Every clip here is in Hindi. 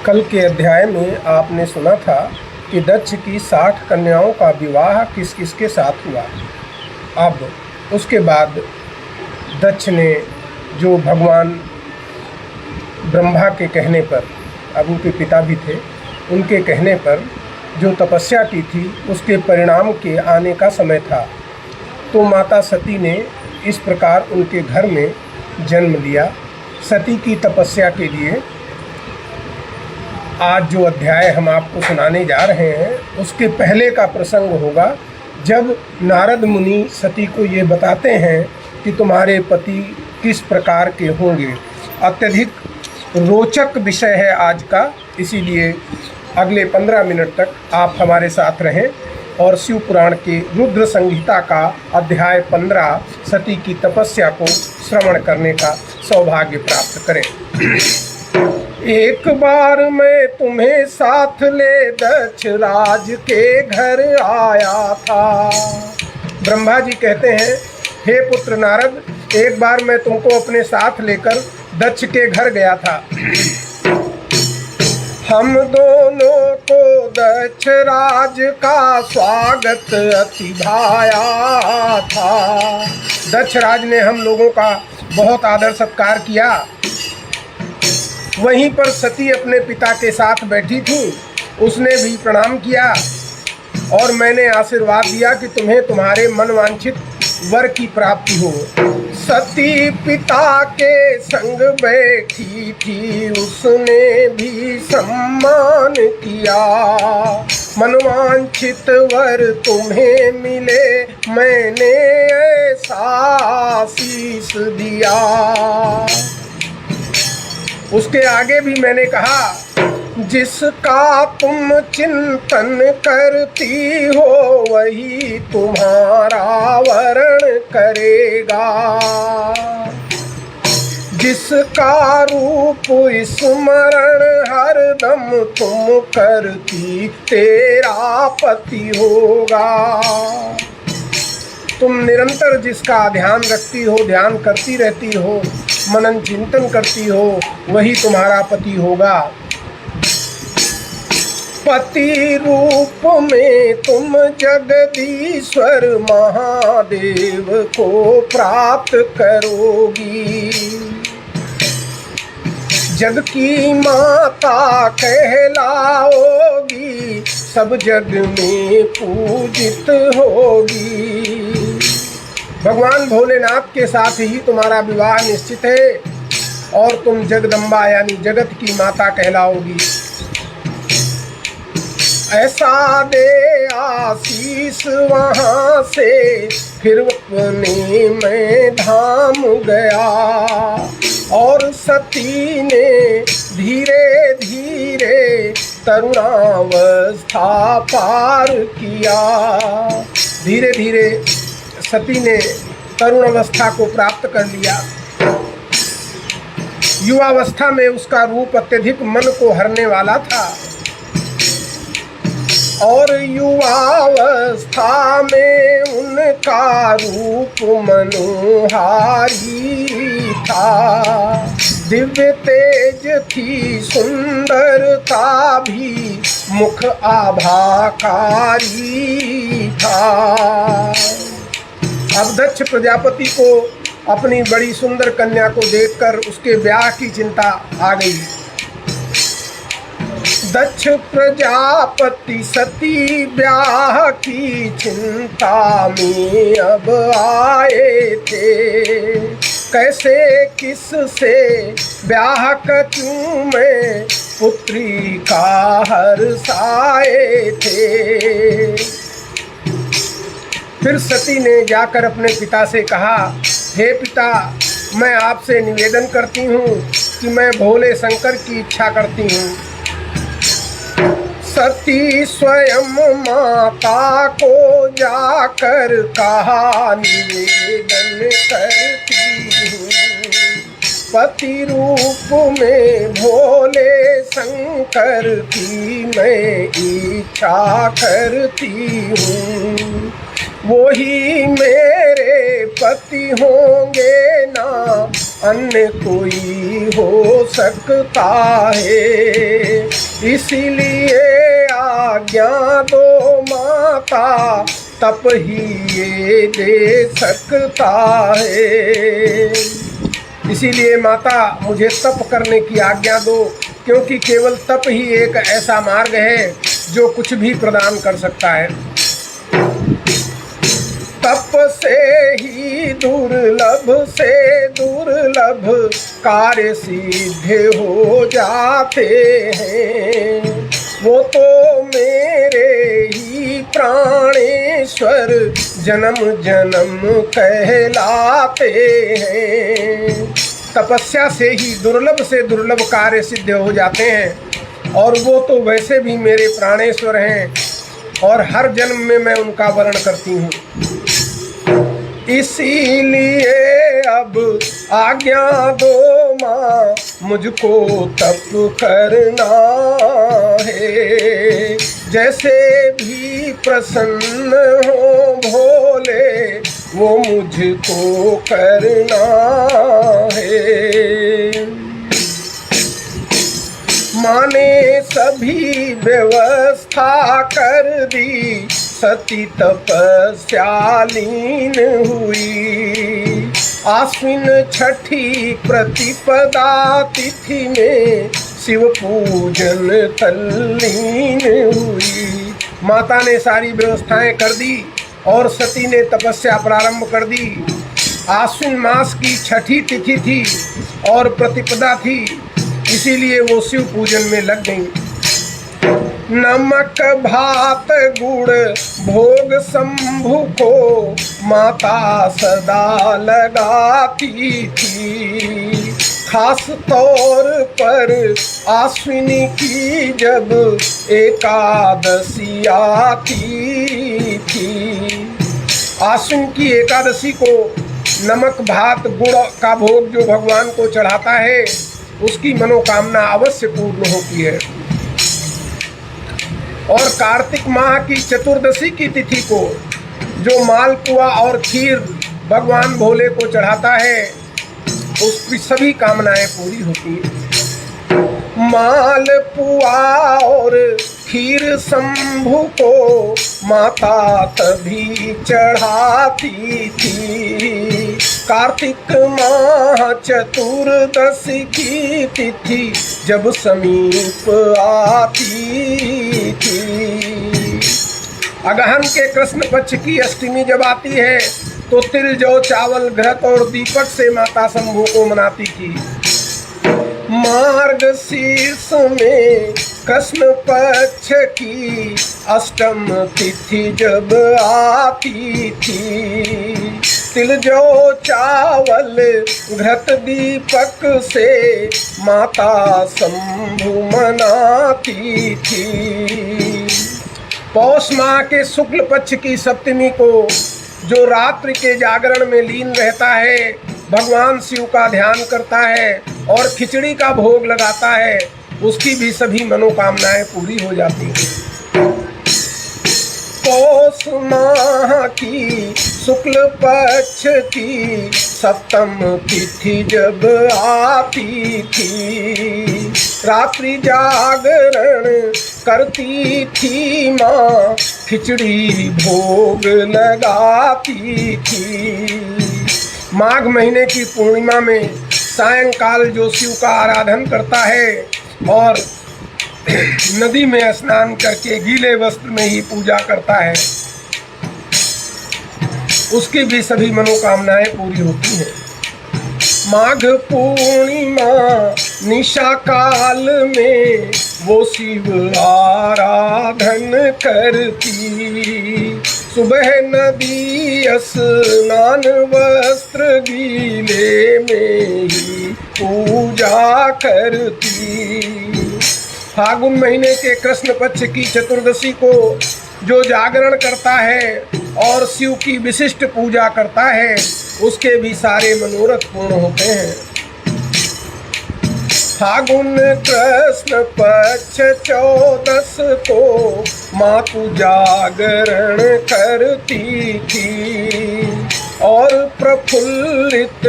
कल के अध्याय में आपने सुना था कि दक्ष की 60 कन्याओं का विवाह किस किस के साथ हुआ। अब उसके बाद दक्ष ने जो भगवान ब्रह्मा के कहने पर, अब उनके पिता भी थे, उनके कहने पर जो तपस्या की थी उसके परिणाम के आने का समय था। तो माता सती ने इस प्रकार उनके घर में जन्म लिया। सती की तपस्या के लिए आज जो अध्याय हम आपको सुनाने जा रहे हैं उसके पहले का प्रसंग होगा, जब नारद मुनि सती को ये बताते हैं कि तुम्हारे पति किस प्रकार के होंगे। अत्यधिक रोचक विषय है आज का, इसीलिए अगले 15 मिनट तक आप हमारे साथ रहें और शिव पुराण के रुद्र संहिता का अध्याय 15 सती की तपस्या को श्रवण करने का सौभाग्य प्राप्त करें। एक बार मैं तुम्हें साथ ले दक्ष राज के घर आया था। ब्रह्मा जी कहते हैं, हे पुत्र नारद, एक बार मैं तुमको अपने साथ लेकर दक्ष के घर गया था। हम दोनों को दक्ष राज का स्वागत अति भाया था। दक्ष राज ने हम लोगों का बहुत आदर सत्कार किया। वहीं पर सती अपने पिता के साथ बैठी थी, उसने भी प्रणाम किया और मैंने आशीर्वाद दिया कि तुम्हें तुम्हारे मनवांछित वर की प्राप्ति हो। सती पिता के संग बैठी थी, उसने भी सम्मान किया। मनवांछित वर तुम्हें मिले, मैंने ऐसा आशीष दिया। उसके आगे भी मैंने कहा, जिसका तुम चिंतन करती हो वही तुम्हारा वरण करेगा। जिसका रूप स्मरण हरदम तुम करती, तेरा पति होगा। तुम निरंतर जिसका ध्यान रखती हो, ध्यान करती रहती हो, मनन चिंतन करती हो, वही तुम्हारा पति होगा। पति रूप में तुम जगदीश्वर महादेव को प्राप्त करोगी। जग की माता कहलाओगी, सब जग में पूजित होगी। भगवान भोलेनाथ के साथ ही तुम्हारा विवाह निश्चित है और तुम जगदम्बा यानी जगत की माता कहलाओगी। ऐसा दे आशीष वहाँ से फिर अपने में धाम गया और सती ने धीरे धीरे तरुणावस्था पार किया। धीरे धीरे सती ने तरुण अवस्था को प्राप्त कर लिया। युवावस्था में उसका रूप अत्यधिक मन को हरने वाला था और युवावस्था में उनका रूप मनोहारी था। दिव्य तेज थी, सुंदरता भी मुख आभाकारी था। अब दक्ष प्रजापति को अपनी बड़ी सुंदर कन्या को देखकर उसके ब्याह की चिंता आ गई। दक्ष प्रजापति सती ब्याह की चिंता में अब आए थे। कैसे किस से ब्याह करूं मैं, पुत्री का हर्षाए थे। फिर सती ने जाकर अपने पिता से कहा, हे पिता, मैं आपसे निवेदन करती हूँ कि मैं भोले शंकर की इच्छा करती हूँ। सती स्वयं माता को जाकर कहा, निवेदन करती हूँ। पति रूप में भोले शंकर की मैं इच्छा करती हूँ। वो ही मेरे पति होंगे ना अन्य कोई हो सकता है। इसीलिए आज्ञा दो माता, तप ही ये दे सकता है। इसीलिए माता मुझे तप करने की आज्ञा दो, क्योंकि केवल तप ही एक ऐसा मार्ग है जो कुछ भी प्रदान कर सकता है। तप से ही दुर्लभ से दुर्लभ कार्य सिद्ध हो जाते हैं। वो तो मेरे ही प्राणेश्वर जन्म जन्म कहलाते हैं। तपस्या से ही दुर्लभ से दुर्लभ कार्य सिद्ध हो जाते हैं, और वो तो वैसे भी मेरे प्राणेश्वर हैं, और हर जन्म में मैं उनका वर्ण करती हूँ। इसीलिए अब आज्ञा दो माँ, मुझको तप करना है। जैसे भी प्रसन्न हो भोले, वो मुझको करना है। माँ ने सभी व्यवस्था कर दी, सती तपस्या लीन हुई। आश्विन छठी प्रतिपदा तिथि में शिव पूजन तल्लीन हुई। माता ने सारी व्यवस्थाएं कर दी और सती ने तपस्या प्रारंभ कर दी। आश्विन मास की छठी तिथि थी और प्रतिपदा थी, इसीलिए वो शिव पूजन में लग गई। नमक भात गुड़ भोग शंभु को माता सदा लगाती थी। खास तौर पर आश्विनी की जब एकादशी आती थी। आश्विन की एकादशी को नमक भात गुड़ का भोग जो भगवान को चढ़ाता है, उसकी मनोकामना अवश्य पूर्ण होती है। और कार्तिक माह की चतुर्दशी की तिथि को जो मालपुआ और खीर भगवान भोले को चढ़ाता है, उसकी सभी कामनाएं पूरी होती हैं। मालपुआ और खीर शंभु को माता तभी चढ़ाती थी। कार्तिक माह चतुर्दशी की तिथि जब समीप आती थी। अगहन के कृष्ण पक्ष की अष्टमी जब आती है तो तिल जौ चावल घृत और दीपक से माता शंभु को मनाती थी। मार्गशीर्ष में कृष्ण पक्ष की अष्टम तिथि जब आती थी, तिल जौ चावल घृत दीपक से माता शंभु मनाती थी। पौष माह के शुक्ल पक्ष की सप्तमी को जो रात्रि के जागरण में लीन रहता है, भगवान शिव का ध्यान करता है और खिचड़ी का भोग लगाता है, उसकी भी सभी मनोकामनाएं पूरी हो जाती हैं। पौष माह की शुक्ल पक्ष की सप्तम तिथि जब आती थी, रात्रि जागरण करती थी माँ, खिचड़ी भोग लगाती थी। माघ महीने की पूर्णिमा में सायंकाल जो शिव का आराधन करता है और नदी में स्नान करके गीले वस्त्र में ही पूजा करता है, उसकी भी सभी मनोकामनाएं पूरी होती हैं। माघ पूर्णिमा निशा काल में वो शिव आराधन करती, सुबह नदी स्नान वस्त्र गीले में ही पूजा करती। फागुन महीने के कृष्ण पक्ष की चतुर्दशी को जो जागरण करता है और शिव की विशिष्ट पूजा करता है, उसके भी सारे मनोरथ पूर्ण होते हैं। फागुन कृष्ण पक्ष 14 को मातु जागरण करती थी और प्रफुल्लित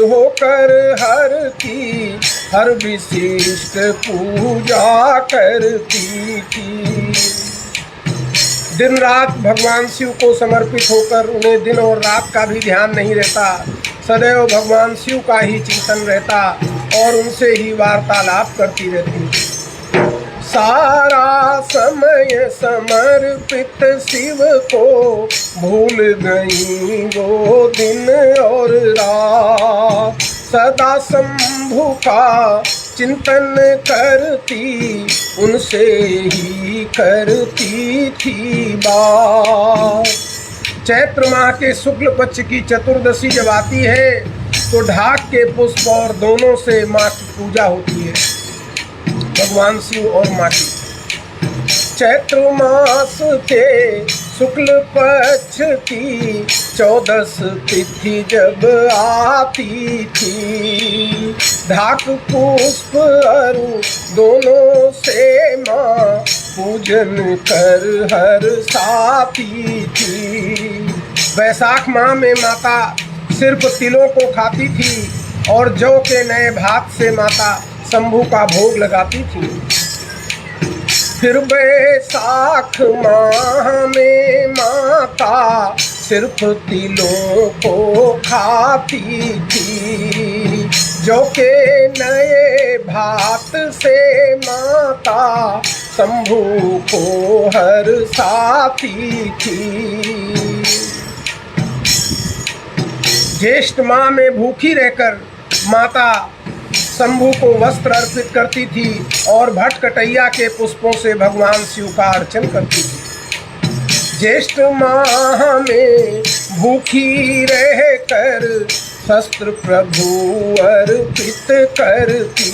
होकर हर की हर विशिष्ट पूजा करती थी। दिन रात भगवान शिव को समर्पित होकर उन्हें दिन और रात का भी ध्यान नहीं रहता, सदैव भगवान शिव का ही चिंतन रहता और उनसे ही वार्तालाप करती रहती। सारा समय समर्पित शिव को भूल गई वो दिन और रात, सदा शंभु का चिंतन करती उनसे ही करती थी बात। चैत्र माह के शुक्ल पक्ष की चतुर्दशी जब आती है तो ढाक के पुष्प और दोनों से माँ की पूजा होती है, भगवान शिव और माँ की। चैत्र मास के शुक्ल पक्ष की 14 तिथि जब आती थी, ढाक पुष्प अरु दोनों से माँ पूजन कर हर साथी थी। वैशाख माह में माता सिर्फ तिलों को खाती थी और जौ के नए भात से माता शंभू का भोग लगाती थी। फिर बैसाख माह में माता सिर्फ तिलों को खाती थी, जौ के नए भात से माता शंभू को हर साथी थी। ज्येष्ठ माह में भूखी रहकर माता शंभु को वस्त्र अर्पित करती थी और भटकटैया के पुष्पों से भगवान शिव का अर्चन करती थी। ज्येष्ठ माह में भूखी रहकर शस्त्र प्रभु अर्पित करती,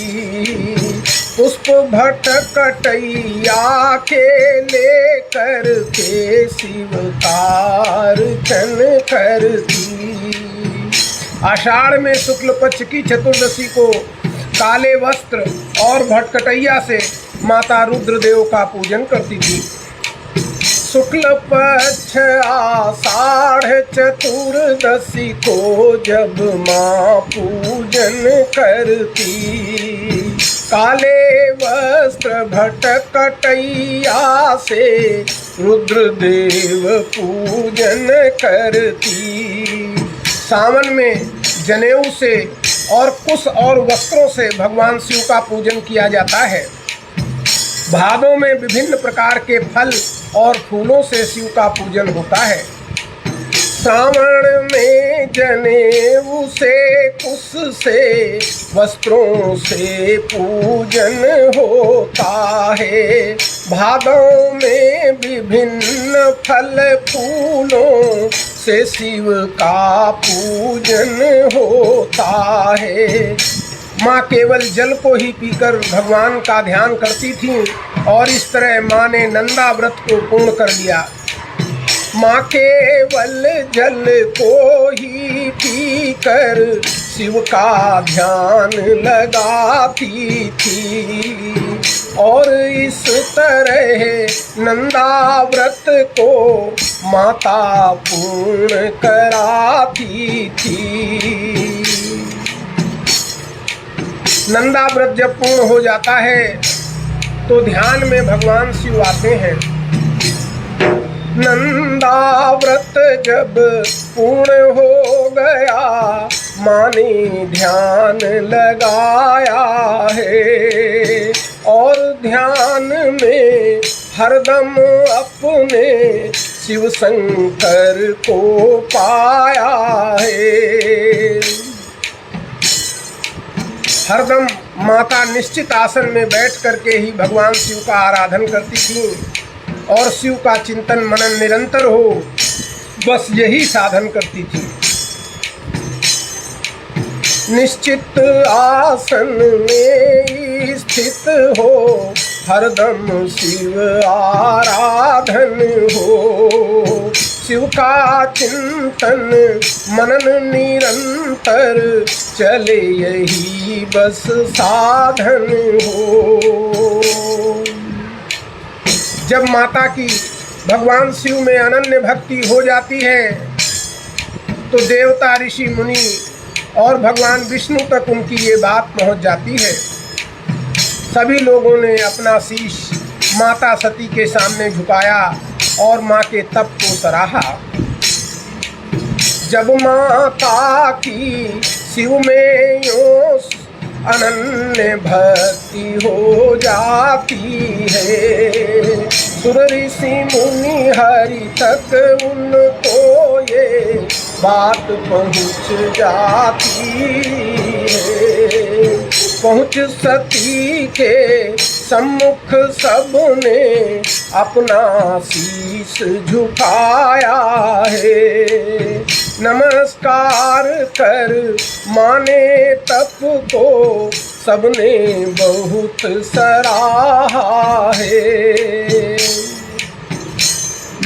पुष्प भटकटैया के लेकर के शिव का अर्चन करती। आषाढ़ में शुक्ल पक्ष की चतुर्दशी को काले वस्त्र और भटकटैया से माता रुद्रदेव का पूजन करती थी। शुक्ल पक्ष आषाढ़ चतुर्दशी को जब माँ पूजन करती, काले वस्त्र भटकटैया से रुद्रदेव पूजन करती। सावन में जनेऊ से और कुश और वस्त्रों से भगवान शिव का पूजन किया जाता है। भादों में विभिन्न प्रकार के फल और फूलों से शिव का पूजन होता है। श्रावण में जनेऊ से कुश से वस्त्रों से पूजन होता है। भादों में विभिन्न फल फूलों से शिव का पूजन होता है। माँ केवल जल को ही पीकर भगवान का ध्यान करती थीं और इस तरह माँ ने नंदा व्रत को पूर्ण कर लिया। माँ केवल जल को ही पीकर शिव का ध्यान लगाती थी और इस तरह नंदा व्रत को माता पूर्ण कराती थी। नंदा व्रत जब पूर्ण हो जाता है तो ध्यान में भगवान शिव आते हैं। नंदा व्रत जब पूर्ण हो गया माँ ने ध्यान लगाया है और ध्यान में हरदम अपने शिव शंकर को पाया है। हरदम माता निश्चित आसन में बैठ करके ही भगवान शिव का आराधन करती थी और शिव का चिंतन मनन निरंतर हो, बस यही साधन करती थी। निश्चित आसन में स्थित हो, हरदम शिव आराधन हो, शिव का चिंतन मनन निरंतर चले यही बस साधन हो। जब माता की भगवान शिव में अनन्य भक्ति हो जाती है तो देवता ऋषि मुनि और भगवान विष्णु तक उनकी ये बात पहुंच जाती है। सभी लोगों ने अपना शीश माता सती के सामने झुकाया और माँ के तप को सराहा। जब माता की शिव में यूं अनन्य भक्ति हो जाती है, सुर ऋषि मुनि हरि तक उनको ये बात पहुँच जाती है। पहुँच सती के सम्मुख सबने अपना शीश झुकाया है। नमस्कार कर माने तप को सबने बहुत सराहा है।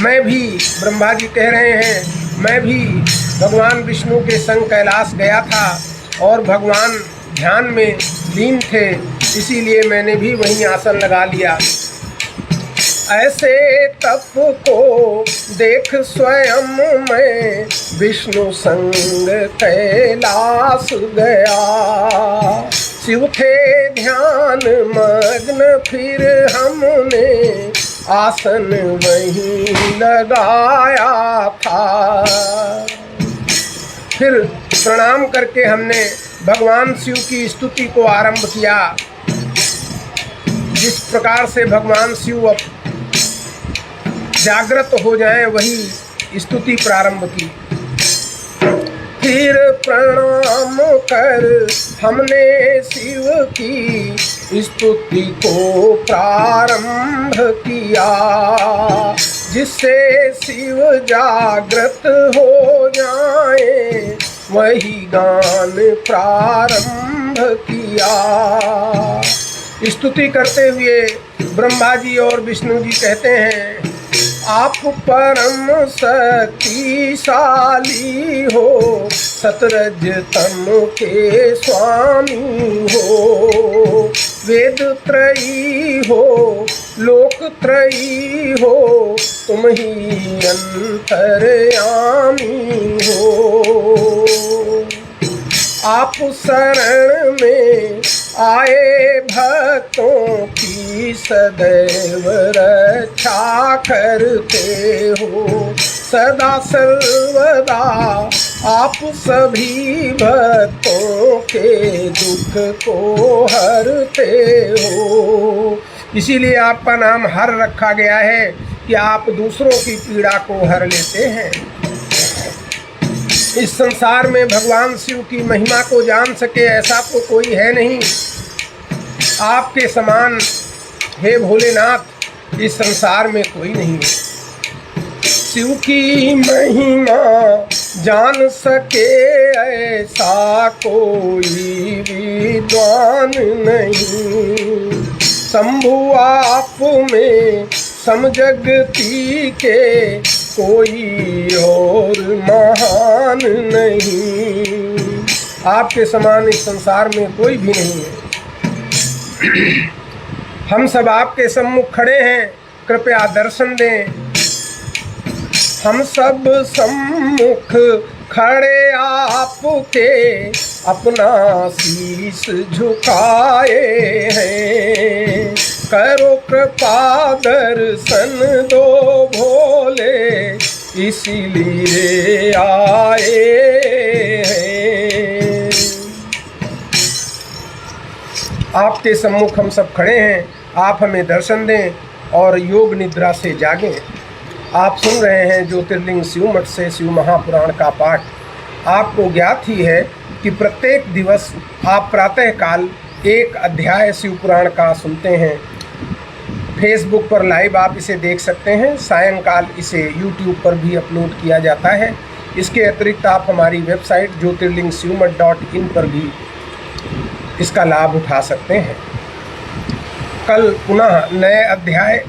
मैं भी, ब्रह्मा जी कह रहे हैं, मैं भी भगवान विष्णु के संग कैलाश गया था और भगवान ध्यान में लीन थे, इसीलिए मैंने भी वहीं आसन लगा लिया। ऐसे तप को देख स्वयं मैं विष्णु संग कैलाश गया। शिव थे ध्यान मग्न फिर हमने आसन वहीं लगाया था। फिर प्रणाम करके हमने भगवान शिव की स्तुति को आरंभ किया। जिस प्रकार से भगवान शिव जागृत हो जाएं वही स्तुति प्रारंभ की। फिर प्रणाम कर हमने शिव की स्तुति को प्रारंभ किया, जिससे शिव जागृत हो जाए वही गान प्रारंभ किया। स्तुति करते हुए ब्रह्मा जी और विष्णु जी कहते हैं, आप परम शक्तिशाली हो, सतरज तम के स्वामी हो, वेद त्रयी हो, लोक त्रयी हो, तुम ही अंतर्यामी हो। आप शरण में आए भक्तों की सदैव रक्षा करते हो, सदा सर्वदा आप सभी भक्तों के दुख को हरते हो। इसीलिए आपका नाम हर रखा गया है कि आप दूसरों की पीड़ा को हर लेते हैं। इस संसार में भगवान शिव की महिमा को जान सके ऐसा तो कोई है नहीं। आपके समान हे भोलेनाथ इस संसार में कोई नहीं है। शिव की महिमा जान सके ऐसा कोई विद्वान नहीं। शंभु आप में समजगती के कोई और महान नहीं। आपके समान इस संसार में कोई भी नहीं है। हम सब आपके सम्मुख खड़े हैं, कृपया दर्शन दें। हम सब सम्मुख खड़े आपके अपना शीश झुकाए हैं। करो कृपा दर्शन दो भोले, इसीलिए आए हैं। आपके सम्मुख हम सब खड़े हैं, आप हमें दर्शन दें और योग निद्रा से जागें। आप सुन रहे हैं ज्योतिर्लिंग शिव मठ से शिव महापुराण का पाठ। आपको ज्ञात ही है कि प्रत्येक दिवस आप प्रातःकाल एक अध्याय शिव पुराण का सुनते हैं। फेसबुक पर लाइव आप इसे देख सकते हैं, सायंकाल इसे यूट्यूब पर भी अपलोड किया जाता है। इसके अतिरिक्त आप हमारी वेबसाइट ज्योतिर्लिंगशिवमठ.in पर भी इसका लाभ उठा सकते हैं। कल पुनः नए अध्याय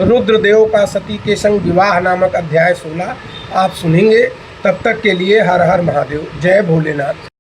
रुद्रदेव का सती के संग विवाह नामक अध्याय 16 आप सुनेंगे। तब तक के लिए हर हर महादेव, जय भोलेनाथ।